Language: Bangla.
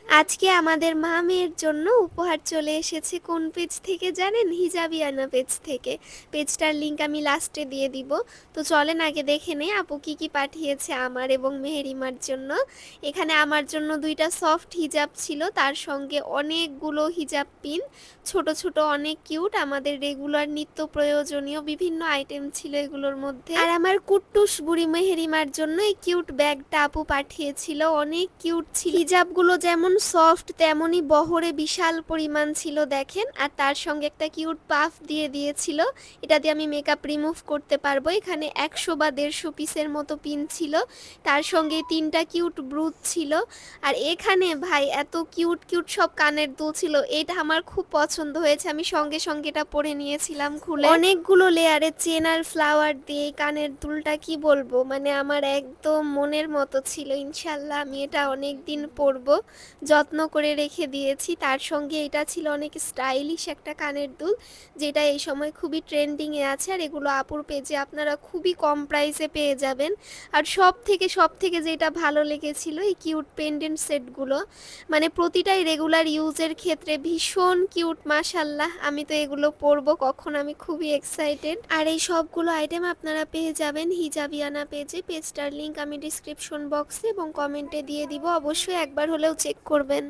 আজকে আমাদের মা মেয়ের জন্য উপহার চলে এসেছে কোন পেজ থেকে জানেন? হিজাবিয়ানা পেজ থেকে। পেজটার লিংক আমি লাস্টে দিয়ে দিব। তো চলেন আগে দেখে নেই আপু কি কি পাঠিয়েছে আমার এবং মেহেরিমার জন্য। এখানে আমার জন্য 2টা সফট হিজাব ছিল, তার সঙ্গে অনেকগুলো হিজাব পিন, ছোট ছোট অনেক কিউট আমাদের রেগুলার নিত্য প্রয়োজনীয় বিভিন্ন আইটেম ছিল এগুলোর মধ্যে। আর আমার কুট্টুস বুড়ি মেহেরিমার জন্য এই কিউট ব্যাগটা আপু পাঠিয়েছিল, অনেক কিউট ছিল। হিজাবগুলো যেমন সফট তেমনই বহরে বিশাল পরিমাণ ছিল দেখেন। আর তার সঙ্গে একটা কিউট পাফ দিয়ে দিয়েছিল, এটা দিয়ে আমি মেকআপ রিমুভ করতে পারবো। এখানে 100 বা 150 পিসের মতো পিন ছিল, তার সঙ্গে 3টা কিউট ব্রুচ ছিল। আর এখানে ভাই এত কিউট কিউট সব কানের দুল ছিল, এটা আমার খুব পছন্দ হয়েছে, আমি সঙ্গে সঙ্গে এটা পরে নিয়েছিলাম খুলে। অনেকগুলো লেয়ারে চেন আর ফ্লাওয়ার দিয়ে কানের দুলটা কি বলবো, মানে আমার একদম মনের মতো ছিল। ইনশাল্লাহ আমি এটা অনেক দিন পরবো, যত্ন করে রেখে দিয়েছি। তার সঙ্গে এটা ছিল অনেক স্টাইলিশ একটা কানের দুল, যেটা এই সময় খুবই ট্রেন্ডিংয়ে আছে। আর এগুলো আপুর পেজে আপনারা খুবই কম প্রাইসে পেয়ে যাবেন। আর সব থেকে যেটা ভালো লেগেছিল এই কিউট পেন্ডেন্ট সেটগুলো, মানে প্রতিটাই রেগুলার ইউজের ক্ষেত্রে ভীষণ কিউট। মাশাল্লাহ, আমি তো এগুলো পরবো কখন, আমি খুবই এক্সাইটেড। আর এই সবগুলো আইটেম আপনারা পেয়ে যাবেন হিজাবিয়ানা পেজে। পেজটার লিংক আমি ডিসক্রিপশন বক্সে এবং কমেন্টে দিয়ে দিব, অবশ্যই একবার হলেও চেক করবেন।